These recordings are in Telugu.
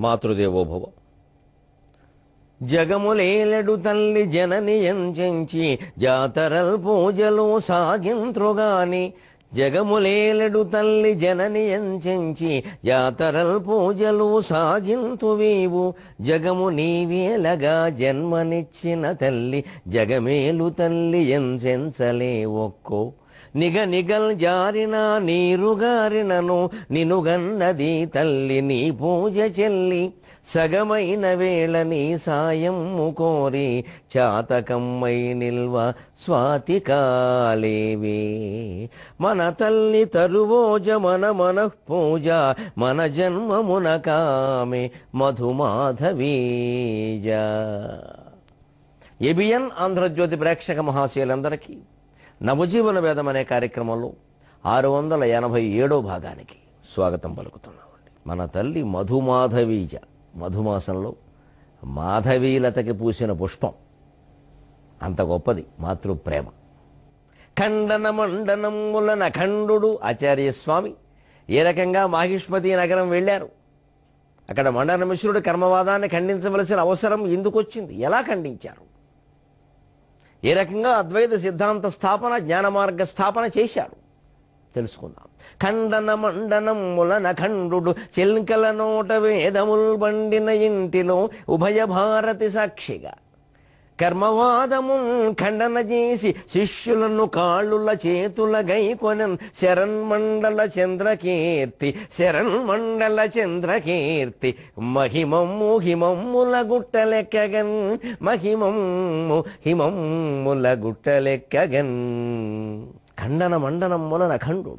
మాతృదేవోభవ. జగములేలెడు తల్లి జనని ఎంచెంచి జాతరల్ పూజలు సాగింత్రుగాని, జగములేలెడు తల్లి జనని ఎంచెంచి జాతరల్ పూజలు సాగింతువీవు, జగము నీవేలగా జన్మనిచ్చిన తల్లి జగమేలు తల్లి ఎంచెంచలే ఒక్కో, నిగ నిగల్ జారిన నీరుగారినను నినుగన్నది తల్లి నీ పూజ చెల్లి, సగమైన వేళ నీ సాయము కోరి చాతకమ్మై నిల్వ స్వాతికాలేవే, మన తల్లి తరువోజ మన మనఃపూజ మన జన్మమున కామె మధుమాధవీజ. ఏబిఎన్ ఆంధ్రజ్యోతి ప్రేక్షక మహాశయులందరికీ నవజీవన వేదం అనే కార్యక్రమంలో 687వ భాగానికి స్వాగతం పలుకుతున్నామండి. మన తల్లి మధుమాధవీజ. మధుమాసంలో మాధవీలతకి పూసిన పుష్పం, అంత గొప్పది మాతృప్రేమ. ఖండన మండనములన ఖండు ఆచార్యస్వామి ఏ రకంగా మాహిష్మతి నగరం వెళ్ళారు. అక్కడ మండన మిశ్రుడు కర్మవాదాన్ని ఖండించవలసిన అవసరం ఎందుకు వచ్చింది, ఎలా ఖండించారు, ఏ రకంగా అద్వైత సిద్ధాంత స్థాపన జ్ఞాన మార్గ స్థాపన చేశారు తెలుసుకుందాం. ఖండన మండనములన ఖండు చెల్కల నోట వేదముల్ బండిన ఇంటిలో ఉభయ భారతి సాక్షిగా, కర్మవాదమున్ ఖండన చేసి శిష్యులను కాళ్ళుల చేతుల గైకొనన్ శరన్మండల చంద్రకీర్తి, శరన్మండల చంద్రకీర్తి, మహిమమ్ము హిమమ్ముల గుట్టలెక్కగన్, మహిమమ్ము హిమమ్ముల గుట్టలెక్కగన్. ఖండన మండనములన ఖండు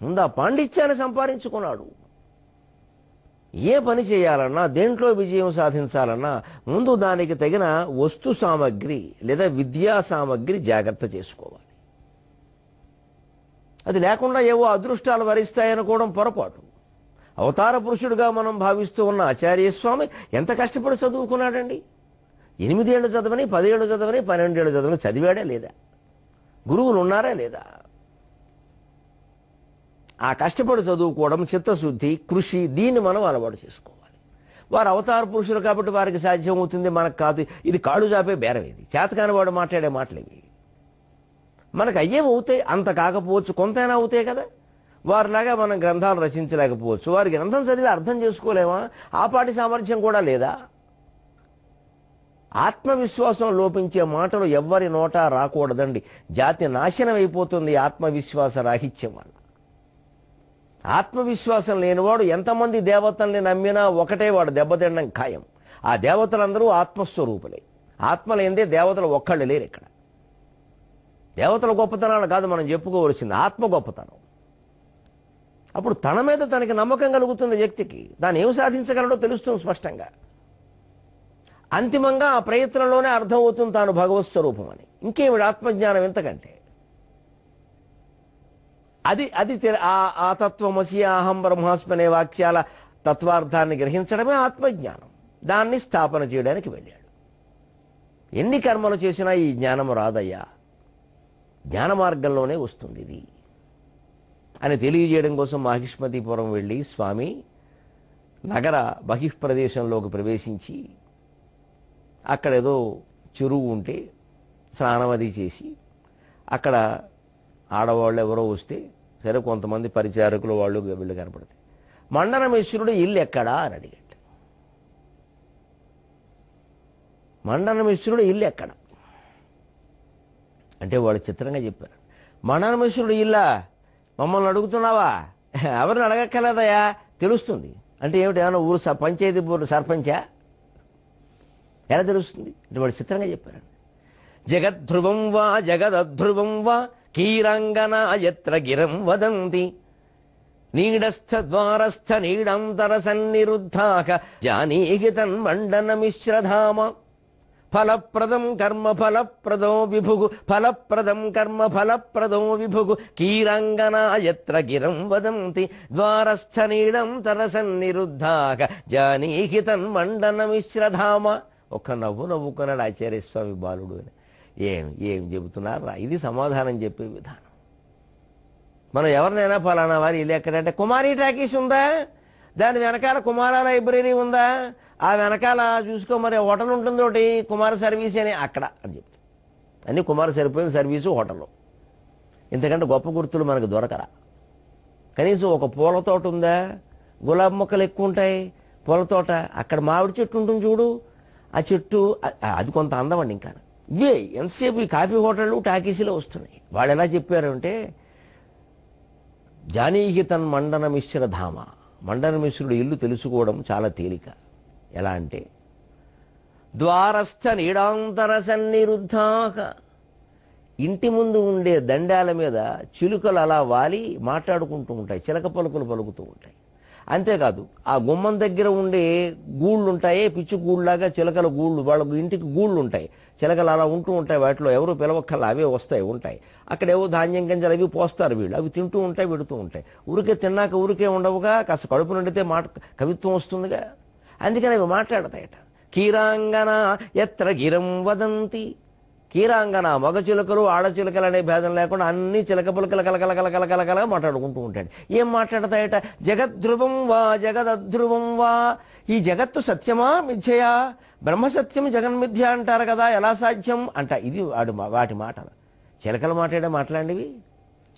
ముందా పాండిత్యాన్ని సంపాదించుకున్నాడు. ఏ పని చేయాలన్నా, దేంట్లో విజయం సాధించాలన్నా ముందు దానికి తగిన వస్తు సామగ్రి లేదా విద్యా సామగ్రి జాగ్రత్త చేసుకోవాలి. అది లేకుండా ఏవో అదృష్టాలు వరిస్తాయనుకోవడం పొరపాటు. అవతార పురుషుడిగా మనం భావిస్తూ ఉన్న ఆచార్యస్వామి ఎంత కష్టపడి చదువుకున్నాడండి. 8 ఏళ్ళు చదవని, 10 ఏళ్ళు చదవని, 12 ఏళ్ళు చదవని చదివాడే లేదా, గురువులు ఉన్నారా లేదా. ఆ కష్టపడి చదువుకోవడం, చిత్తశుద్ధి, కృషి, దీన్ని మనం అలవాటు చేసుకోవాలి. వారు అవతార పురుషులు కాబట్టి వారికి సాధ్యం అవుతుంది, మనకు కాదు. ఇది కాడు చాపే బేరం. ఇది చేతకాని వాడు మాట్లాడే మాటలు ఇవి. మనకు అయ్యేవి అవుతాయి, అంత కాకపోవచ్చు, కొంతైనా అవుతాయి కదా. వారిలాగా మనం గ్రంథాలు రచించలేకపోవచ్చు, వారి గ్రంథం చదివి అర్థం చేసుకోలేమా, ఆ పాటి సామర్థ్యం కూడా లేదా. ఆత్మవిశ్వాసం లోపించే మాటలు ఎవ్వరి నోటా రాకూడదండి. జాతి నాశనం అయిపోతుంది ఆత్మవిశ్వాస రాహిత్యం వల్ల. ఆత్మవిశ్వాసం లేనివాడు ఎంతమంది దేవతల్ని నమ్మినా ఒకటే, వాడు దెబ్బతినడం ఖాయం. ఆ దేవతలందరూ ఆత్మస్వరూపులే. ఆత్మ లేనిదే దేవతలు ఒక్కళ్ళు లేరు ఇక్కడ. దేవతల గొప్పతనాలు కాదు మనం చెప్పుకోవలసింది, ఆత్మ గొప్పతనం. అప్పుడు తన మీద తనకి నమ్మకం కలుగుతుంది వ్యక్తికి. దాన్ని ఏం సాధించగలడో తెలుస్తుంది స్పష్టంగా. అంతిమంగా ఆ ప్రయత్నంలోనే అర్థమవుతుంది తాను భగవత్ స్వరూపం అని. ఇంకేమిటి ఆత్మజ్ఞానం ఎంతకంటే. అది అది ఆ తత్వమసి అహం బ్రహ్మాస్మి అనే వాక్యాల తత్వార్థాన్ని గ్రహించడమే ఆత్మజ్ఞానం. దాన్ని స్థాపన చేయడానికి వెళ్ళాడు. ఎన్ని కర్మలు చేసినా ఈ జ్ఞానం రాదయ్యా, జ్ఞాన మార్గంలోనే వస్తుంది ఇది అని తెలియజేయడం కోసం మాహిష్మతిపురం వెళ్ళి స్వామి నగర బహిఃప్రదేశంలోకి ప్రవేశించి అక్కడ ఏదో చెరువు ఉంటే స్నానం అది చేసి, అక్కడ ఆడవాళ్ళు ఎవరో వస్తే సరే కొంతమంది పరిచారకులు వాళ్ళు వీళ్ళు కనపడతాయి. మండనమేశ్వరుడు ఇల్లు ఎక్కడా అని అడిగాడు. మండనమేశ్వరుడు ఇల్లు ఎక్కడ అంటే వాళ్ళు చిత్రంగా చెప్పారు. మండనమేశ్వరుడు ఇల్లా, మమ్మల్ని అడుగుతున్నావా, ఎవరిని అడగక్కర్లేదయా, తెలుస్తుంది. అంటే ఏమిటి, ఏమన్నా ఊరు పంచాయతీ బోర్డు సర్పంచా, ఎలా తెలుస్తుంది అంటే వాడు చిత్రంగా చెప్పారు. జగద్ధ్రువం వా జగదధ్రువం వా కీరాంగనా యత్ర గిరం వదంతి, నీడస్థ ద్వారస్థ నీడంతర సన్నిరుద్ధాక జానీహి తన్మండనమిశ్రధామ, ఫలప్రదం కర్మ ఫలప్రదో విభుగు, ఫలప్రదం కర్మ ఫలప్రదో విభుగు, కీరాంగనా యత్ర గిరం వదంతి, ద్వారస్థ నీడంతర సన్నిరుద్ధాక జానీహి తన్మండనమిశ్రధామ. ఒక్క నవ్వు నవ్వుకున్నాడు ఆచార్యస్వామి బాలుడు. అని ఏం చెబుతున్నారా, ఇది సమాధానం చెప్పే విధానం. మనం ఎవరినైనా ఫలానా వారి ఇల్లు ఎక్కడంటే కుమారి టాకీస్ ఉందా, దాని వెనకాల కుమార లైబ్రరీ ఉందా, ఆ వెనకాల చూసుకో మరి హోటల్ ఉంటుంది ఒకటి కుమార సర్వీస్ అని అక్కడ అని చెప్తాం. అన్ని కుమార సరిపోయిన సర్వీసు హోటల్. ఇంతకంటే గొప్ప గుర్తులు మనకు దొరకరా. కనీసం ఒక పూల తోట ఉందా, గులాబీ మొక్కలు ఎక్కువ ఉంటాయి పూల తోట, అక్కడ మామిడి చెట్టు ఉంటుంది చూడు, ఆ చెట్టు అది కొంత అందం అండి. ఇంకా ఇవే ఎంతసేపు ఈ కాఫీ హోటళ్ళు టాకీసీలో వస్తున్నాయి. వాళ్ళు ఎలా చెప్పారు అంటే జానీహి తన్ మండన మిశ్ర ధామ, మండన మిశ్రుడు ఇల్లు తెలుసుకోవడం చాలా తేలిక. ఎలా అంటే ద్వారస్థ నీడాంతర సన్నిరుద్ధాక, ఇంటి ముందు ఉండే దండాల మీద చిలుకలు అలా వాలి మాట్లాడుకుంటూ ఉంటాయి, చిలక పలుకులు పలుకుతూ ఉంటాయి. అంతేకాదు ఆ గుమ్మం దగ్గర ఉండే గూళ్ళు ఉంటాయి, పిచ్చి గూళ్ళలాగా చిలకల గూళ్ళు, వాళ్ళ ఇంటికి గూళ్ళు ఉంటాయి, చిలకలు అలా ఉంటూ ఉంటాయి, వాటిలో ఎవరు పిలవక్కర్లా అవే వస్తాయి ఉంటాయి. అక్కడేవో ధాన్యం గింజలు అవి పోస్తారు వీళ్ళు, అవి తింటూ ఉంటాయి పెడుతూ ఉంటాయి. ఊరికే తిన్నాక ఊరికే ఉండవుగా, కాస్త కడుపు నిండితే కవిత్వం వస్తుందిగా, అందుకని అవి మాట్లాడతాయట. కీరాంగన ఎత్ర గిరం వదంతి, కీరాంగన మగ చిలుకలు ఆడ చిలుకలు అనే భేదం లేకుండా అన్ని చిలక పులకల కలకలకలకలకలకలగా మాట్లాడుకుంటూ ఉంటాడు. ఏం మాట్లాడతాయట, జగద్ధ్రువం వా జగదధ్రువం వా, ఈ జగత్తు సత్యమా మిథ్యయా, బ్రహ్మసత్యం జగన్మిథ్య అంటారు కదా, ఎలా సాధ్యం అంట. ఇది వాటి మాటలు. చిలకలు మాట్లాడివి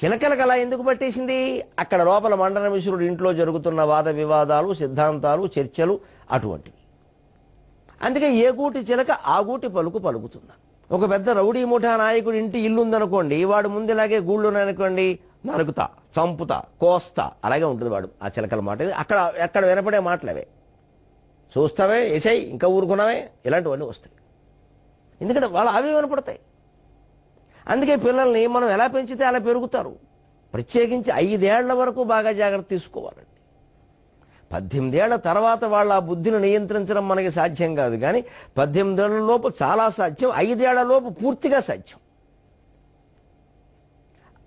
చిలకలకు అలా ఎందుకు పట్టేసింది, అక్కడ లోపల మండన మిశ్రుడు ఇంట్లో జరుగుతున్న వాద వివాదాలు, సిద్ధాంతాలు, చర్చలు అటువంటివి. అందుకే ఏ గూటి చిలక ఆ గూటి పలుకు పలుకుతుందా. ఒక పెద్ద రౌడీ ముఠా నాయకుడు ఇంటి ఇల్లు ఉందనుకోండి, వాడు ముందు ఇలాగే గూళ్ళు ఉన్నాయనుకోండి, నరుకుతా, చంపుతా, కోస్తా, అలాగే ఉంటుంది వాడు ఆ చిలకల మాట. అక్కడ వినపడే మాటలవే, చూస్తావే ఏసై ఇంకా ఊరుకున్నావే, ఇలాంటివన్నీ వస్తాయి. ఎందుకంటే వాళ్ళు అవి వినపడతాయి. అందుకే పిల్లల్ని మనం ఎలా పెంచితే అలా పెరుగుతారు. ప్రత్యేకించి 5 ఏళ్ల వరకు బాగా జాగ్రత్త తీసుకోవాలండి. 18 ఏళ్ల తర్వాత వాళ్ళ ఆ బుద్ధిని నియంత్రించడం మనకి సాధ్యం కాదు, కానీ 18 ఏళ్ల లోపు చాలా సాధ్యం, 5 ఏళ్ల లోపు పూర్తిగా సాధ్యం.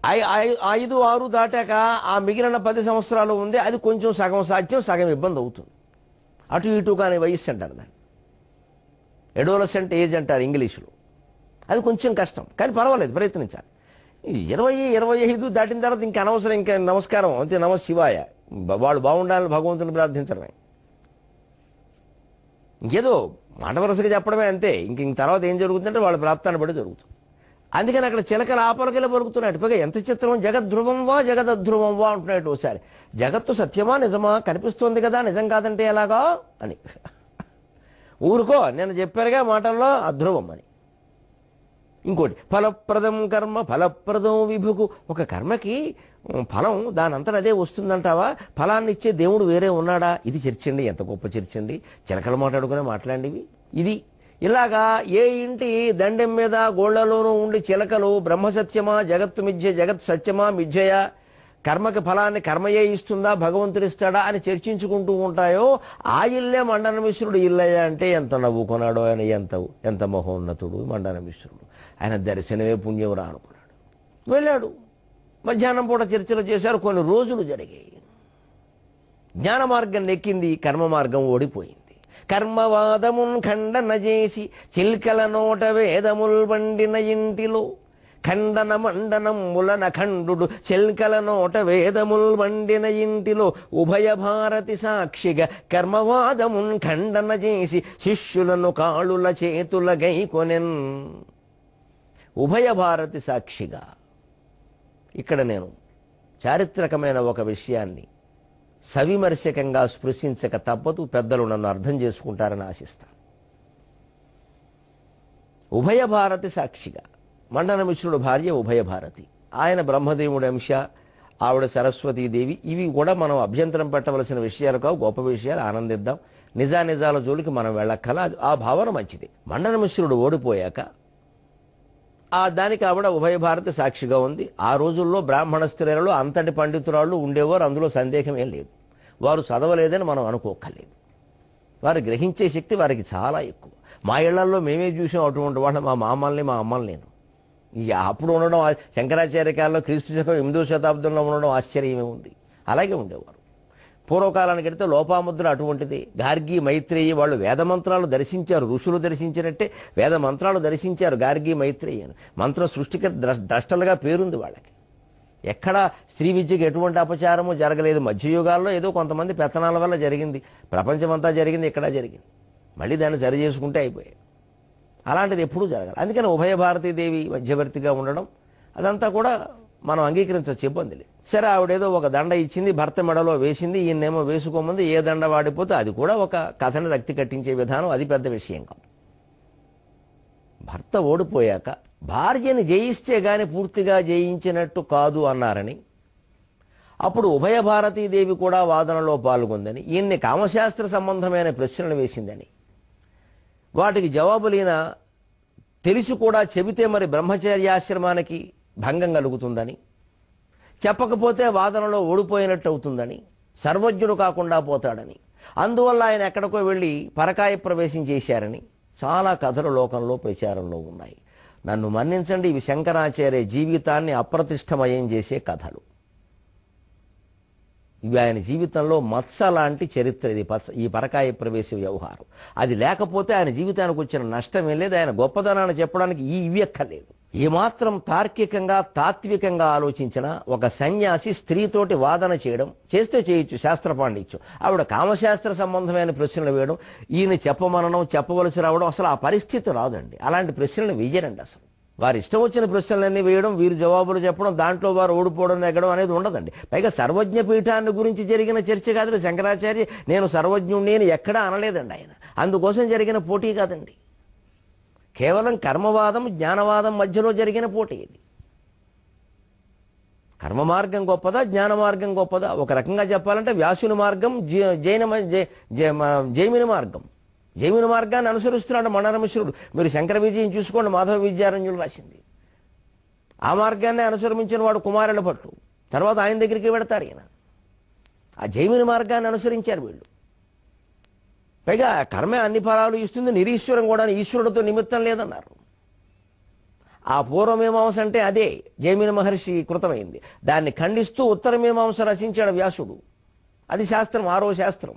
5, 6 దాటాక ఆ మిగిలిన 10 సంవత్సరాలు ఉంది, అది కొంచెం సగం సాధ్యం, సగం ఇబ్బంది అవుతుంది. అటు ఇటు కానీ వయస్సు అంటారు దాన్ని, ఎడోలసెంట్ ఏజ్ అంటారు ఇంగ్లీషులో. అది కొంచెం కష్టం, కానీ పర్వాలేదు, ప్రయత్నించాలి. 20, 25 దాటిన తర్వాత ఇంకా అనవసరం, ఇంకా నమస్కారం అంతే, నమ శివాయ, వాళ్ళు బాగుండాలని భగవంతుని ప్రార్థించడమే, ఇంకేదో మాట వరుసగా చెప్పడమే అంతే. ఇంక తర్వాత ఏం జరుగుతుందంటే వాళ్ళ ప్రాప్తాన్ని బట్టి జరుగుతుంది. అందుకని అక్కడ చిలకలు ఆపలకలు పలుకుతున్నాడు. పైగా ఎంత చిత్రం, జగద్ధ్రువం వా జగదధ్రువం వా అంటున్నాడు ఒకసారి. జగత్తు సత్యమా నిజమా కనిపిస్తోంది కదా, నిజం కాదంటే ఎలాగా అని. ఊరుకో, నేను చెప్పారుగా మాటల్లో అధ్రువం అని. ఇంకోటి ఫలప్రదం కర్మ ఫలప్రదం విభుకు, ఒక కర్మకి ఫలం దానంతా అదే వస్తుందంటావా, ఫలాన్ని ఇచ్చే దేవుడు వేరే ఉన్నాడా. ఇది చర్చండి, ఎంత గొప్ప చర్చండి, చిలకలు మాట్లాడుకునే మాట్లాడివి ఇది. ఇలాగా ఏ ఇంటి దండెం మీద గోళ్లలోనూ ఉండి చిలకలు బ్రహ్మసత్యమా జగత్తు మిథ్య జగత్ సత్యమా మిథ్యయా, కర్మకి ఫలాన్ని కర్మయే ఇస్తుందా భగవంతుడు ఇస్తాడా అని చర్చించుకుంటూ ఉంటాయో, ఆ ఇల్లే మండన మిశ్రుడు ఇల్లయ్యా. అంటే ఎంత నవ్వుకున్నాడో ఆయన, ఎంత మహోన్నతుడు మండన మిశ్రుడు. ఆయన దర్శనమే పుణ్యం రా అనుకున్నాడు, వెళ్ళాడు. మధ్యాహ్నం పూట చర్చలు చేశారు, కొన్ని రోజులు జరిగాయి. జ్ఞాన మార్గం నెక్కింది, కర్మ మార్గం ఓడిపోయింది. కర్మవాదమున్ ఖండన చేసి చిల్కల నోట వేదముల్ వండిన ఇంటిలో, ఖండన మండనములన ఖండు చెల్కల నోట వేదముల్ వండిన ఇంటిలో, ఉభయ భారతి సాక్షిగా కర్మవాదమున్ ఖండన చేసి శిష్యులను కాళుల చేతుల గైకొనెన్. ఉభయ భారతి సాక్షిగా, ఇక్కడ నేను చారిత్రకమైన ఒక విషయాన్ని సవిమర్శకంగా స్పృశించక తప్పదు, పెద్దలు నన్ను అర్థం చేసుకుంటారని ఆశిస్తాను. ఉభయ భారతి సాక్షిగా, మండన మిశ్రుడు భార్య ఉభయ భారతి, ఆయన బ్రహ్మదేవుడి అంశ, ఆవిడ సరస్వతీదేవి. ఇవి కూడా మనం అభ్యంతరం పెట్టవలసిన విషయాలు కావు, గొప్ప విషయాలు, ఆనందిద్దాం. నిజానిజాల జోలికి మనం వెళ్ళక్కల, ఆ భావన మంచిది. మండన మిశ్రుడు ఓడిపోయాక దానికి ఆవిడ ఉభయ భారతి సాక్షిగా ఉంది. ఆ రోజుల్లో బ్రాహ్మణ స్త్రీలలో అంతటి పండితురాళ్ళు ఉండేవారు, అందులో సందేహం ఏం లేదు. వారు చదవలేదని మనం అనుకోక్కర్లేదు, వారు గ్రహించే శక్తి వారికి చాలా ఎక్కువ. మా ఇళ్లలో మేమే చూసాం అటువంటి వాళ్ళ, మా మామల్ని మా అమ్మల్ని. నేను ఇక అప్పుడు ఉండడం, శంకరాచార్య కాలంలో క్రీస్తు శకం 8వ శతాబ్దంలో ఉండడం ఆశ్చర్యమే ఉంది. అలాగే ఉండేవారు. పూర్వకాలానికి వెళితే లోపాముద్ర అటువంటిది. గార్గి మైత్రేయి వాళ్ళు వేదమంత్రాలు దర్శించారు, ఋషులు దర్శించినట్టే వేద మంత్రాలు దర్శించారు గార్గి మైత్రేయి అని. మంత్ర సృష్టికి ద్రష్టలుగా పేరుంది వాళ్ళకి. ఎక్కడ స్త్రీ విద్యకు ఎటువంటి అపచారము జరగలేదు. మధ్యయుగాల్లో ఏదో కొంతమంది పెత్తనాల వల్ల జరిగింది, ప్రపంచమంతా జరిగింది, ఇక్కడ జరిగింది. మళ్ళీ దాన్ని సరి చేసుకుంటే అయిపోయాయి. అలాంటిది ఎప్పుడూ జరగాలి. అందుకని ఉభయ భారతీదేవి మధ్యవర్తిగా ఉండడం అదంతా కూడా మనం అంగీకరించవచ్చు, ఇబ్బంది లేదు. సరే, ఆవిడేదో ఒక దండ ఇచ్చింది, భర్త మెడలో వేసింది, ఈయనేమో వేసుకోమంది, ఏ దండ వాడిపోతే అది కూడా ఒక కథని రక్తి కట్టించే విధానం, అది పెద్ద విషయం కాదు. భర్త ఓడిపోయాక భార్యని జయిస్తే గాని పూర్తిగా జయించినట్టు కాదు అన్నారని, అప్పుడు ఉభయ భారతీదేవి కూడా వాదనలో పాల్గొందని, ఈయన్ని కామశాస్త్ర సంబంధమైన ప్రశ్నలు వేసిందని, వాటికి జవాబులీన తెలిసి కూడా చెబితే మరి బ్రహ్మచర్యాశ్రమానికి భంగం కలుగుతుందని, చెప్పకపోతే వాదనలో ఓడిపోయినట్టు అవుతుందని, సర్వజ్ఞుడు కాకుండా పోతాడని, అందువల్ల ఆయన ఎక్కడికో వెళ్ళి పరకాయ ప్రవేశం చేశారని చాలా కథలు లోకంలో ప్రచారంలో ఉన్నాయి. నన్ను మన్నించండి, ఇవి శంకరాచార్య జీవితాన్ని అప్రతిష్టమయం చేసే కథలు. ఇవి ఆయన జీవితంలో మత్స లాంటి చరిత్ర. ఇది ఈ పరకాయ ప్రవేశ వ్యవహారం. అది లేకపోతే ఆయన జీవితానికి వచ్చిన నష్టం ఏం లేదు. ఆయన గొప్పదనాన్ని చెప్పడానికి ఇవి ఎక్కర్లేదు. ఏమాత్రం తార్కికంగా తాత్వికంగా ఆలోచించిన ఒక సన్యాసి స్త్రీతోటి వాదన చేస్తే చేయొచ్చు, శాస్త్ర పాండిత్యం. ఆవిడ కామశాస్త్ర సంబంధమైన ప్రశ్నలు వేయడం, ఈయన చెప్పమనడం, చెప్పవలసి రావడం, అసలు ఆ పరిస్థితి రాదండి. అలాంటి ప్రశ్నలు వేయరండి. అసలు వారి ఇష్టం వచ్చిన ప్రశ్నలన్నీ వేయడం, వీరు జవాబులు చెప్పడం, దాంట్లో వారు ఓడిపోవడం, నెగ్గడం అనేది ఉండదండి. పైగా సర్వజ్ఞ పీఠాన్ని గురించి జరిగిన చర్చ కాదు. శంకరాచార్య నేను సర్వజ్ఞుణ్ణి అని ఎక్కడా అనలేదండి ఆయన. అందుకోసం జరిగిన పోటీ కాదండి. కేవలం కర్మవాదం జ్ఞానవాదం మధ్యలో జరిగిన పోటీ ఇది. కర్మ మార్గం గొప్పదా, జ్ఞాన మార్గం గొప్పదా? ఒక రకంగా చెప్పాలంటే వ్యాసుని మార్గం, జైమిని మార్గం. జైమిని మార్గాన్ని అనుసరిస్తున్నాడు మండనమిశ్రుడు. మీరు శంకర విజయం చూసుకోండి, మాధవ విద్యారణ్యులు రాసింది. ఆ మార్గాన్ని అనుసరించిన వాడు కుమారుల భట్టు. తర్వాత ఆయన దగ్గరికి వెడతారు ఈయన. ఆ జైమిని మార్గాన్ని అనుసరించారు వీళ్ళు. పైగా కర్మే అన్ని ఫలాలు ఇస్తుంది, నిరీశ్వరం కూడా, ఈశ్వరుడితో నిమిత్తం లేదన్నారు. ఆ పూర్వమీమాంస అంటే అదే జైమిని మహర్షి కృతమైంది. దాన్ని ఖండిస్తూ ఉత్తరమీమాంస రచించాడు వ్యాసుడు. అది శాస్త్రం, ఆరో శాస్త్రం.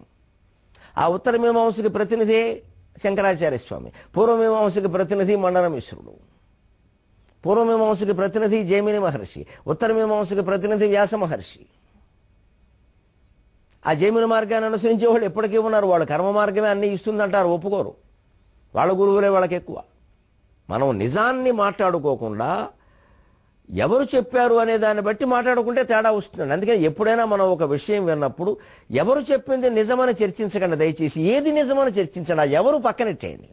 ఆ ఉత్తరమీమాంసకి ప్రతినిధి శంకరాచార్య స్వామి, పూర్వమీమాంసకి ప్రతినిధి మండనమిశ్రుడు, పూర్వమీమాంసకి ప్రతినిధి జైమిని మహర్షి, ఉత్తరమీమాంసకి ప్రతినిధి వ్యాస మహర్షి. ఆ జైమిని మార్గాన్ని అనుసరించే వాళ్ళు ఎప్పటికీ ఉన్నారు. వాళ్ళు కర్మ మార్గమే అన్నీ ఇస్తుందంటారు, ఒప్పుకోరు. వాళ్ళ గురువులే వాళ్ళకి ఎక్కువ. మనం నిజాన్ని మాట్లాడుకోకుండా ఎవరు చెప్పారు అనే దాన్ని బట్టి మాట్లాడుకుంటే తేడా వస్తుంది. అందుకని ఎప్పుడైనా మనం ఒక విషయం విన్నప్పుడు ఎవరు చెప్పింది నిజమని చర్చించకండి దయచేసి. ఏది నిజమని చర్చించండి, ఎవరు పక్కనెట్టేయండి.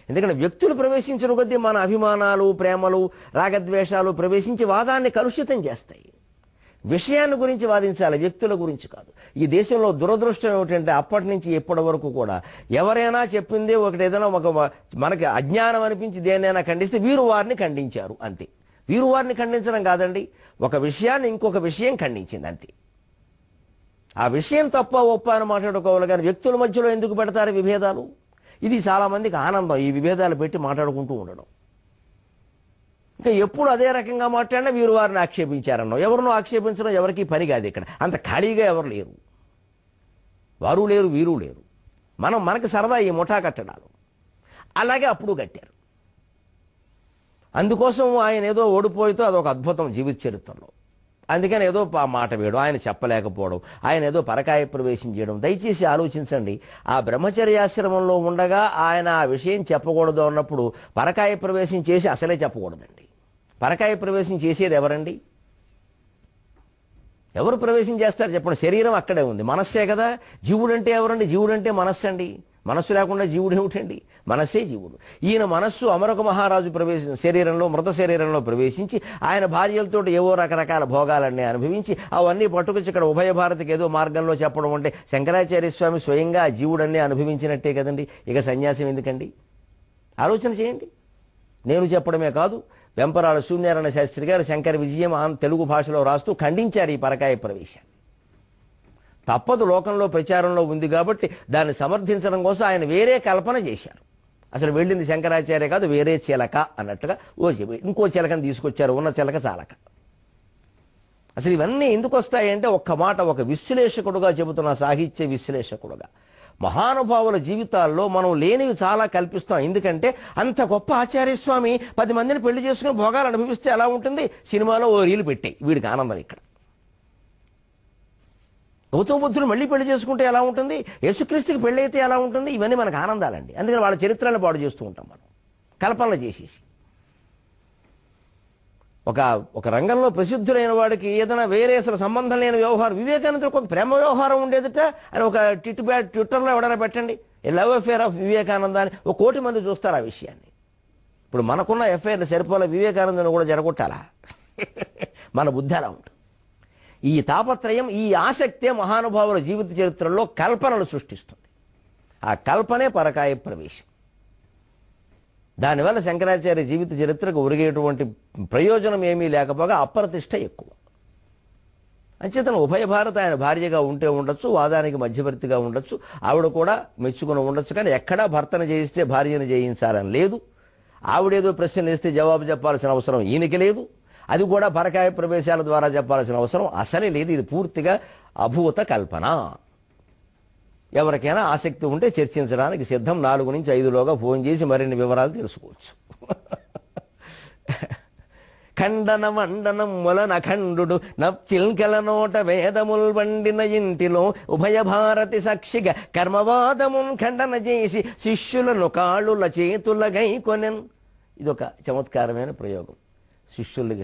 ఎందుకంటే వ్యక్తులు ప్రవేశించిన కొద్దీ మన అభిమానాలు, ప్రేమలు, రాగద్వేషాలు ప్రవేశించి వాదాన్ని కలుషితం చేస్తాయి. విషయాన్ని గురించి వాదించాలి, వ్యక్తుల గురించి కాదు. ఈ దేశంలో దురదృష్టం ఏమిటంటే అప్పటి నుంచి ఎప్పటి వరకు కూడా ఎవరైనా చెప్పిందే ఒకటి, ఏదైనా ఒక మనకి అజ్ఞానం అనిపించి దేన్నైనా ఖండిస్తే వీరు వారిని ఖండించారు అంతే. వీరు వారిని ఖండించడం కాదండి, ఒక విషయాన్ని ఇంకొక విషయం ఖండించింది అంతే. ఆ విషయం తప్ప ఒప్ప అని మాట్లాడుకోవాలి కానీ వ్యక్తుల మధ్యలో ఎందుకు పెడతారు విభేదాలు? ఇది చాలామందికి ఆనందం, ఈ విభేదాలు పెట్టి మాట్లాడుకుంటూ ఉండడం. ఇంకా ఎప్పుడు అదే రకంగా మాట్లాడినా వీరు వారిని ఆక్షేపించారన్నాం. ఎవరినో ఆక్షేపించడం ఎవరికి పని కాదు. ఇక్కడ అంత ఖాళీగా ఎవరు లేరు, వారు లేరు, వీరు లేరు. మనకి సరదా ఈ ముఠా కట్టడాలు. అలాగే అప్పుడు కట్టారు. అందుకోసం ఆయన ఏదో ఓడిపోయితో అదొక అద్భుతం జీవిత చరిత్రలో. అందుకని ఏదో మాట వేయడం, ఆయన చెప్పలేకపోవడం, ఆయన ఏదో పరకాయ ప్రవేశం చేయడం. దయచేసి ఆలోచించండి. ఆ బ్రహ్మచర్యాశ్రమంలో ఉండగా ఆయన ఆ విషయం చెప్పకూడదు అన్నప్పుడు పరకాయ ప్రవేశం చేసి అసలే చెప్పకూడదండి. పరకాయ ప్రవేశం చేసేది ఎవరండి? ఎవరు ప్రవేశం చేస్తారు చెప్పండి? శరీరం అక్కడే ఉంది, మనస్సే కదా. జీవుడంటే ఎవరండి? జీవుడంటే మనస్సు అండి. మనస్సు లేకుండా జీవుడు ఏమిటండి? మనస్సే జీవుడు. ఈయన మనస్సు అమరక మహారాజు శరీరంలో, మృత శరీరంలో ప్రవేశించి ఆయన భార్యలతో ఏవో రకరకాల భోగాలన్నీ అనుభవించి అవన్నీ పట్టుకొచ్చి ఇక్కడ ఉభయ భారతికి ఏదో మార్గంలో చెప్పడం అంటే శంకరాచార్య స్వామి స్వయంగా ఆ జీవుడన్నీ అనుభవించినట్టే కదండి. ఇక సన్యాసం ఎందుకండి? ఆలోచన చేయండి. నేను చెప్పడమే కాదు, వెంపరాల సూర్యనారాయణ శాస్త్రి గారు శంకర విజయం తెలుగు భాషలో రాస్తూ ఖండించారు ఈ పరకాయ ప్రవేశాన్ని. తప్పదు, లోకంలో ప్రచారంలో ఉంది కాబట్టి దాన్ని సమర్థించడం కోసం ఆయన వేరే కల్పన చేశారు. అసలు వెళ్ళింది శంకరాచార్య కాదు, వేరే చిలక అన్నట్టుగా ఇంకో చిలకని తీసుకొచ్చారు, ఉన్న చిలక చాలక. అసలు ఇవన్నీ ఎందుకు వస్తాయంటే ఒక్క మాట, ఒక విశ్లేషకుడుగా చెబుతున్న, సాహిత్య విశ్లేషకుడుగా మహానుభావుల జీవితాల్లో మనం లేనివి చాలా కల్పిస్తాం. ఎందుకంటే అంత గొప్ప ఆచార్యస్వామి 10 మందిని పెళ్లి చేసుకుని భోగాలు అనుభవిస్తే ఎలా ఉంటుంది? సినిమాలో ఓ రీలు పెట్టాయి, వీడికి ఆనందం ఇక్కడ. గౌతమ బుద్ధుడు మళ్ళీ పెళ్లి చేసుకుంటే ఎలా ఉంటుంది? యేసుక్రీస్తుకి పెళ్లి అయితే ఎలా ఉంటుంది? ఇవన్నీ మనకు ఆనందాలండి. అందుకని వాళ్ళ చరిత్రను పాడు చేస్తూ ఉంటాం మనం, కల్పనలు చేసేసి. ఒక రంగంలో ప్రసిద్ధులైన వాడికి ఏదైనా వేరే అసలు సంబంధం లేని వ్యవహారం, వివేకానందుడికి ఒక ప్రేమ వ్యవహారం ఉండేదట అని ఒక ట్విట్టర్లో ఎవడైనా పెట్టండి, లవ్ అఫేర్ ఆఫ్ వివేకానంద అని 1 కోటి మంది చూస్తారు ఆ విషయాన్ని. ఇప్పుడు మనకున్న ఎఫ్ఐఆర్లు సరిపోలే, వివేకానందని కూడా జరగొట్టాలా? మన బుద్ధి అలా ఉంటుంది. ఈ తాపత్రయం, ఈ ఆసక్తే మహానుభావుల జీవిత చరిత్రలో కల్పనలు సృష్టిస్తుంది. ఆ కల్పనే పరకాయ ప్రవేశం. దానివల్ల శంకరాచార్య జీవిత చరిత్రకు ఒరిగేటువంటి ప్రయోజనం ఏమీ లేకపోగా అప్రతిష్ట ఎక్కువ. అంచేతను ఉభయ భారత ఆయన భార్యగా ఉంటే ఉండొచ్చు, వాదానికి మధ్యవర్తిగా ఉండొచ్చు, ఆవిడ కూడా మెచ్చుకుని ఉండొచ్చు. కానీ ఎక్కడా భర్తను చేయిస్తే భార్యను చేయించాలని లేదు. ఆవిడేదో ప్రశ్నలు వేస్తే జవాబు చెప్పాల్సిన అవసరం ఈయనకి లేదు. అది కూడా పరకాయ ప్రవేశాల ద్వారా చెప్పాల్సిన అవసరం అసలే లేదు. ఇది పూర్తిగా అభూత కల్పన. ఎవరికైనా ఆసక్తి ఉంటే చర్చించడానికి సిద్ధం. 4 నుంచి 5లోగా ఫోన్ చేసి మరిన్ని వివరాలు తెలుసుకోవచ్చు. ఖండన మండనం మొలన ఖండు నప్చిల్కెల నోట వేదముల్ వండిన ఇంటిలో ఉభయ భారతి సాక్షిగా కర్మవాదమున్ ఖండన చేసి శిష్యులను కాళ్ళుల చేతుల గైకొనెన్. ఇదొక చమత్కారమైన ప్రయోగం.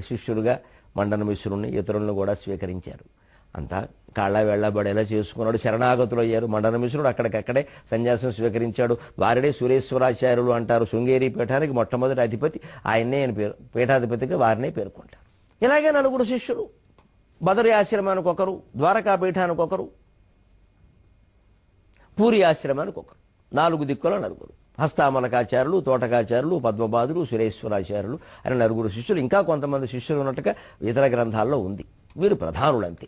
శిష్యులుగా మండన మిశ్రుణ్ణి, ఇతరులను కూడా స్వీకరించారు. అంతా కాళ్ళ వెళ్ళబడేలా చేసుకున్నాడు. శరణాగతులు అయ్యారు. మండన మిశ్రుడు అక్కడికక్కడే సన్యాసం స్వీకరించాడు. వారిడే సురేశ్వరాచార్యులు అంటారు. శృంగేరి పీఠానికి మొట్టమొదటి అధిపతి ఆయన్నే, ఆయన పీఠాధిపతిగా వారినే పేర్కొంటారు. ఇలాగే 4 శిష్యులు, బదరి ఆశ్రమానికి ఒకరు, ద్వారకా పీఠానికి ఒకరు, పూరి ఆశ్రమానికి ఒకరు, 4 దిక్కుల 4. హస్తామలకాచార్యులు, తోటకాచార్యులు, పద్మపాదులు, సురేశ్వరాచార్యులు అని 4 శిష్యులు. ఇంకా కొంతమంది శిష్యులు ఉన్నట్టుగా ఇతర గ్రంథాల్లో ఉంది. వీరు ప్రధానులంతే.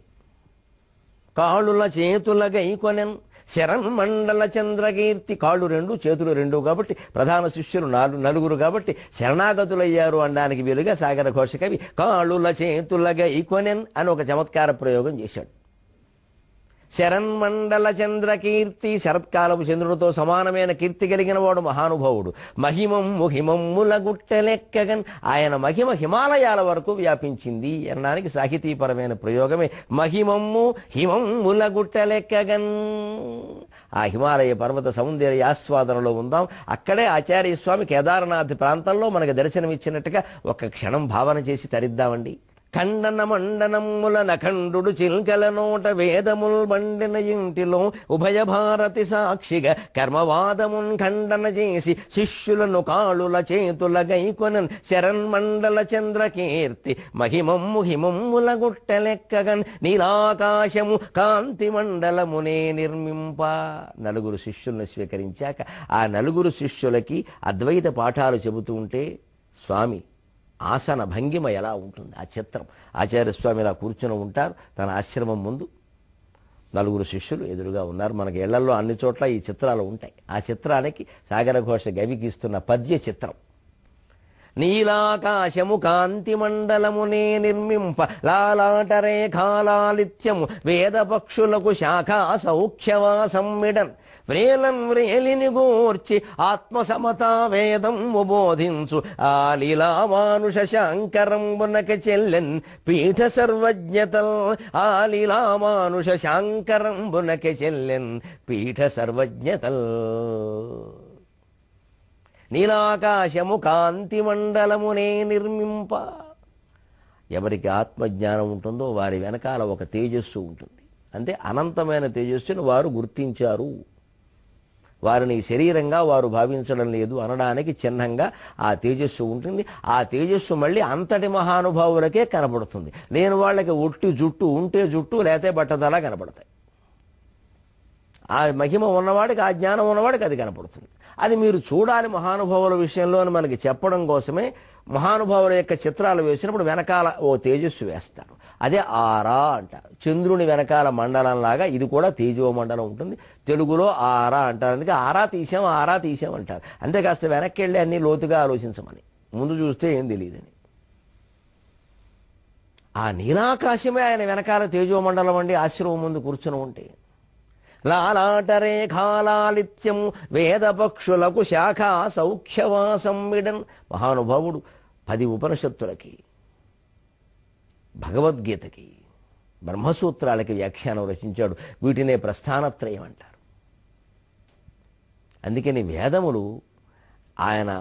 కాళ్ళుల చేతుల గైకొనెన్ శరణ్ మండల చంద్రకీర్తి. కాళ్ళు 2, చేతులు 2 కాబట్టి ప్రధాన శిష్యులు 4 కాబట్టి శరణాగతులయ్యారు అనడానికి వీలుగా సాగర ఘోష కవి కాళ్ళుల చేతుల గైకొనెన్ అని ఒక చమత్కార ప్రయోగం చేశాడు. శరన్మండల చంద్రకీర్తి, శరత్కాలపు చంద్రుడితో సమానమైన కీర్తి కలిగిన వాడు మహానుభావుడు. మహిమమ్ము హిమమ్ముల గుట్టెలెక్కగన్. ఆయన మహిమ హిమాలయాల వరకు వ్యాపించింది అనడానికి సాహితీపరమైన ప్రయోగమే మహిమమ్ము హిమమ్ముల గుట్టెలెక్కగన్. ఆ హిమాలయ పర్వత సౌందర్య ఆస్వాదనలో ఉందాం. అక్కడే ఆచార్యస్వామి కేదార్నాథ్ ప్రాంతంలో మనకు దర్శనమిచ్చినట్టుగా ఒక క్షణం భావన చేసి తరిద్దామండి. ఖండన మండనముల నఖండు చిల్కల నోట వేదముల్ వండిన ఇంటిలో ఉభయ భారతి సాక్షిగా కర్మవాదమున్ ఖండన చేసి శిష్యులను కాళుల చేతుల గైకొనన్ శరన్మండల చంద్రకీర్తి మహిమమ్ము హిమమ్ముల గుట్టెలెక్కగన్ నీలాకాశము కాంతి మండలమునే నిర్మింప. 4 శిష్యులను స్వీకరించాక ఆ 4 శిష్యులకి అద్వైత పాఠాలు చెబుతూ ఉంటే స్వామి ఆసన భంగిమ ఎలా ఉంటుంది, ఆ చిత్రం. ఆచార్యస్వామి ఇలా కూర్చుని ఉంటారు తన ఆశ్రమం ముందు. 4 శిష్యులు ఎదురుగా ఉన్నారు. మనకి ఇళ్లలో అన్ని చోట్ల ఈ చిత్రాలు ఉంటాయి. ఆ చిత్రానికి సాగర ఘోష గవికిస్తున్న పద్య చిత్రం. నీలాకాశము కాంతి మండలమునే నిర్మింప లాలాటరేఖాలాలిత్యము వేద పక్షులకు శాఖా సౌఖ్యవాసం మిడన్ వ్రేలన్ వ్రేలిని గూర్చి ఆత్మసమతా వేదం బోధించు ఆ లీలామానుష శాంకరంబునక చెల్లెన్ పీఠ సర్వజ్ఞతల్. ఆ లీలామానుష శాంకరంబునక చెల్లెన్ పీఠ సర్వజ్ఞతల్. నీలాకాశము కాంతి మండలమునే నిర్మింప. ఎవరికి ఆత్మజ్ఞానం ఉంటుందో వారి వెనకాల ఒక తేజస్సు ఉంటుంది. అంటే అనంతమైన తేజస్సును వారు గుర్తించారు. వారిని శరీరంగా వారు భావించడం లేదు అనడానికి చిహ్నంగా ఆ తేజస్సు ఉంటుంది. ఆ తేజస్సు మళ్ళీ అంతటి మహానుభావులకే కనబడుతుంది. లేని వాళ్ళకి ఒట్టి జుట్టు ఉంటే జుట్టు, లేతే బట్టదలా కనబడతాయి. ఆ మహిమ ఉన్నవాడికి, ఆ జ్ఞానం ఉన్నవాడికి అది కనపడుతుంది. అది మీరు చూడాలి మహానుభావుల విషయంలో అని మనకి చెప్పడం కోసమే మహానుభావుల యొక్క చిత్రాలు వేసినప్పుడు వెనకాల ఓ తేజస్సు వేస్తారు. అదే ఆరా అంటారు. చంద్రుని వెనకాల మండలంలాగా ఇది కూడా తేజో మండలం ఉంటుంది. తెలుగులో ఆరా అంటారు. అందుకే ఆరా తీసాం అంటారు. అంతే కాస్త వెనక్కి వెళ్ళి అన్ని లోతుగా ఆలోచించమని, ముందు చూస్తే ఏం తెలియదని. ఆ నీలాకాశమే ఆయన వెనకాల తేజో మండలం అండి. ఆశ్రమం ముందు కూర్చుని ఉంటే లాలాటరేఖాలాలిత్యం వేదపక్షులకు శాఖా సౌఖ్యవాసం విడన్. మహానుభావుడు 10 ఉపనిషత్తులకి, భగవద్గీతకి, బ్రహ్మసూత్రాలకి వ్యాఖ్యానం రచించాడు. వీటినే ప్రస్థానత్రయం అంటారు. అందుకని వేదములు ఆయన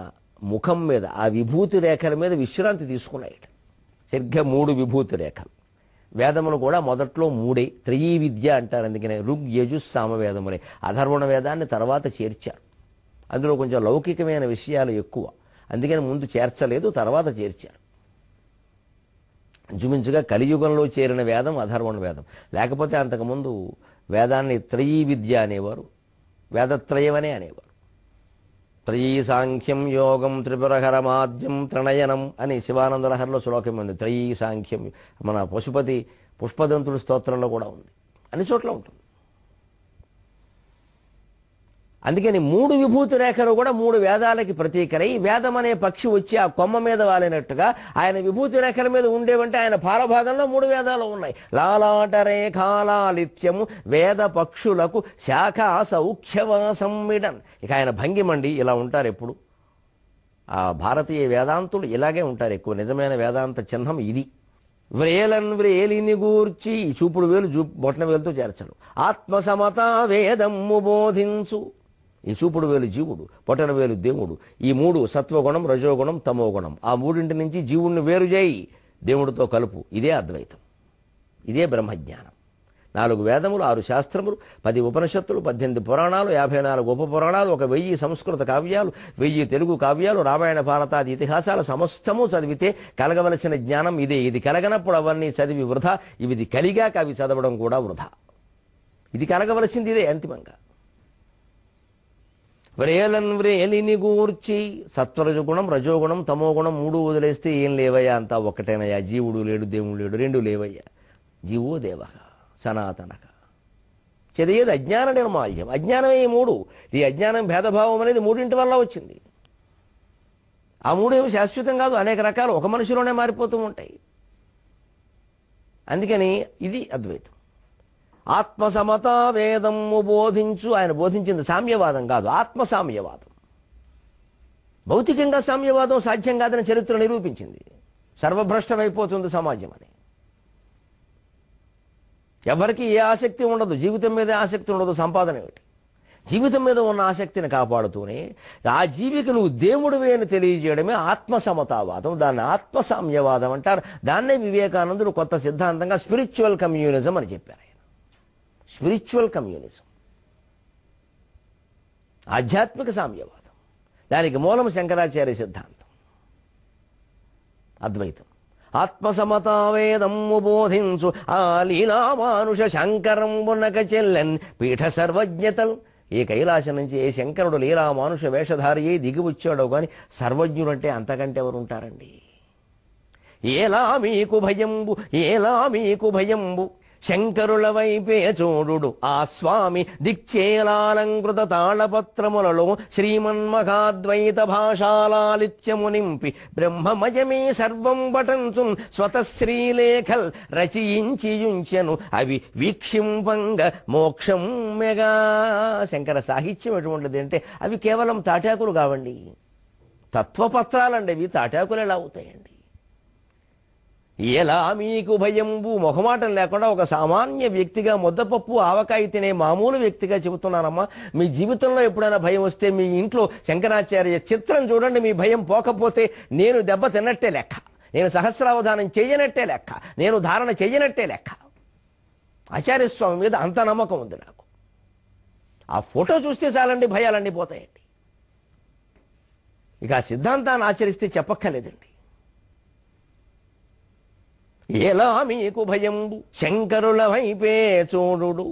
ముఖం మీద, ఆ విభూతి రేఖల మీద విశ్రాంతి తీసుకున్నాయి. సరిగ్గా 3 విభూతి రేఖలు. వేదములు కూడా మొదట్లో 3 త్రయీ విద్య అంటారు. అందుకనే ఋగ్ యజు సామవేదములే. అధర్వణ వేదాన్ని తర్వాత చేర్చారు. అందులో కొంచెం లౌకికమైన విషయాలు ఎక్కువ, అందుకని ముందు చేర్చలేదు, తర్వాత చేర్చారు. ఇంచుమించుగా కలియుగంలో చేరిన వేదం అధర్వణ వేదం. లేకపోతే అంతకుముందు వేదాన్ని త్రయీ విద్య అనేవారు, వేదత్రయమనే అనేవారు. త్రయీ సాంఖ్యం యోగం త్రిపురహరమాద్యం త్రణయనం అని శివానందలహరిలో శ్లోకం ఉంది. త్రయీ సాంఖ్యం మన పశుపతి పుష్పదంతుడి స్తోత్రంలో కూడా ఉంది, అన్ని చోట్ల ఉంటుంది. అందుకని 3 విభూతి రేఖలు కూడా 3 వేదాలకి ప్రతీకరై, వేదం అనే పక్షి వచ్చి ఆ కొమ్మ మీద వాలినట్టుగా ఆయన విభూతి రేఖల మీద ఉండేవంటే ఆయన పాలభాగంలో 3 వేదాలు ఉన్నాయి. లాలాటరేఖాలాలిత్యము వేద పక్షులకు శాఖా సౌఖ్యవాసం విడన్. ఇక ఆయన భంగిమండి ఇలా ఉంటారు ఎప్పుడు. ఆ భారతీయ వేదాంతులు ఇలాగే ఉంటారు ఎక్కువ. నిజమైన వేదాంత చిహ్నం ఇది. వ్రేలన్ వ్రేలిని గూర్చి, ఈ చూపుడు వేలు బొట్టన వేలుతో చేర్చరు. ఆత్మసమతా వేదమ్ము బోధించు, ఈ చూపుడు వేలు జీవుడు, బొటన వేలు దేవుడు. ఈ 3 సత్వగుణం, రజోగుణం, తమోగుణం. ఆ 3 నుంచి జీవుణ్ణి వేరు చేయి, దేవుడితో కలుపు. ఇదే అద్వైతం, ఇదే బ్రహ్మజ్ఞానం. 4 వేదములు, 6 శాస్త్రములు, 10 ఉపనిషత్తులు, 18 పురాణాలు, 54 ఉపపురాణాలు, 1000 సంస్కృత కావ్యాలు, 1000 తెలుగు కావ్యాలు, రామాయణ భారతాది ఇతిహాసాల సమస్తము చదివితే కలగవలసిన జ్ఞానం ఇదే. ఇది కలగనప్పుడు అవన్నీ చదివి వృధా. ఇది కలిగాక అవి చదవడం కూడా వృధా. ఇది కలగవలసింది ఇదే అంతిమంగా. వ్రేలన్ వ్రేలిని గూర్చి, సత్వరజగుణం, రజోగుణం, తమోగుణం 3 వదిలేస్తే ఏం లేవయ్యా, అంతా ఒక్కటేనయ్యా. జీవుడు లేడు, దేవుడు లేడు, 2 లేవయ్యా. జీవో దేవ సనాతనక. చదివేది అజ్ఞాన నిర్మాల్యం. అజ్ఞానమే ఈ 3. ఈ అజ్ఞానం భేదభావం అనేది 3 వల్ల వచ్చింది. ఆ 3 ఏమి శాశ్వతం కాదు, అనేక రకాలు ఒక మనిషిలోనే మారిపోతూ ఉంటాయి. అందుకని ఇది అద్వైతం. ఆత్మసమతా వేదము బోధించు. ఆయన బోధించింది సామ్యవాదం కాదు, ఆత్మసామ్యవాదం. భౌతికంగా సామ్యవాదం సాధ్యం కాదని చరిత్ర నిరూపించింది. సర్వభ్రష్టమైపోతుంది సమాజం అని. ఎవరికి ఏ ఆసక్తి ఉండదు, జీవితం మీద ఆసక్తి ఉండదు. సంపాదన ఏమిటి? జీవితం మీద ఉన్న ఆసక్తిని కాపాడుతూనే ఆ జీవికి నువ్వు దేవుడివే అని తెలియజేయడమే ఆత్మసమతావాదం. దాన్ని ఆత్మసామ్యవాదం అంటారు. దాన్నే వివేకానందుడు కొత్త సిద్ధాంతంగా స్పిరిచువల్ కమ్యూనిజం అని చెప్పారు. ఆయన స్పిరిచువల్ కమ్యూనిజం, ఆధ్యాత్మిక సామ్యవాదం. దానికి మూలం శంకరాచార్య సిద్ధాంతం అద్వైతం. ఆత్మసమతావేదమ్ము బోధించు ఆ లీలామానుష శంకరంబునక చెల్లెన్ పీఠ సర్వజ్ఞతలు. ఏ కైలాసం నుంచి ఏ శంకరుడు లీలామానుష వేషధారి అయి దిగి వచ్చాడో కానీ సర్వజ్ఞుడంటే అంతకంటే ఎవరు ఉంటారండి? ఏలా మీకు భయంబు, ఏలా మీకు భయంబు, శంకరుల వైపే చూడు ఆ స్వామి దిక్చేలాలంకృత తాళపత్రములలో శ్రీమన్మహాద్వైత భాషాలాలిత్యము నింపి బ్రహ్మమయమే సర్వం పఠంచు స్వతశ్రీలేఖల్ రచయించియుంచెను అవి వీక్షింపంగ మోక్షం మెగా. శంకర సాహిత్యం ఎటువంటిది అంటే అవి కేవలం తాటాకులు కావండి, తత్వపత్రాలండి. అవి తాటాకులు ఎలా అవుతాయండి? ఎలా మీకు భయంబు, మొహమాటం లేకుండా ఒక సామాన్య వ్యక్తిగా, ముద్దపప్పు ఆవకాయ తినే మామూలు వ్యక్తిగా చెబుతున్నానమ్మా. మీ జీవితంలో ఎప్పుడైనా భయం వస్తే మీ ఇంట్లో శంకరాచార్య చిత్రం చూడండి. మీ భయం పోకపోతే నేను దెబ్బ తిన్నట్టే లెక్క, నేను సహస్రావధానం చేయనట్టే లెక్క, నేను ధారణ చేయనట్టే లెక్క. ఆచార్యస్వామి మీద అంత నమ్మకం ఉంది నాకు. ఆ ఫోటో చూస్తే చాలండి, భయాలన్నీ పోతాయండి. ఇక ఆ సిద్ధాంతాన్ని ఆచరిస్తే చెప్పక్కర్లేదండి. ఎలా మీకు భయంబు శంకరుల వైపే చూడు.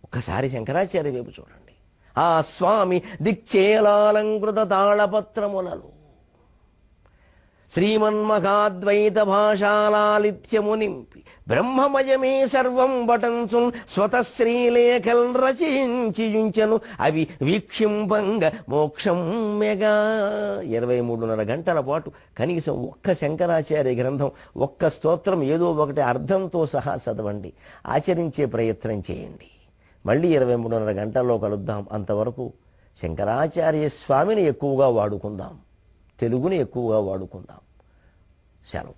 ఒక్కసారి శంకరాచార్య వైపు చూడండి. ఆ స్వామి దిక్చేలాలంకృత తాళపత్రములలో శ్రీమన్మహాద్వైత భాషాలాలిత్యము నింపి బ్రహ్మమయమే సర్వం పఠంచు స్వతశ్రీలేఖల్ రచించియుంచెను అవి వీక్షింపంగ మోక్షం మెగా. 23.5 గంటల పాటు కనీసం ఒక్క శంకరాచార్య గ్రంథం, ఒక్క స్తోత్రం ఏదో ఒకటి అర్థంతో సహా చదవండి. ఆచరించే ప్రయత్నం చేయండి. మళ్ళీ 23:30 గంటల్లో కలుద్దాం. అంతవరకు శంకరాచార్య స్వామిని ఎక్కువగా వాడుకుందాం, తెలుగుని ఎక్కువగా వాడుకుందాం. సెలవు.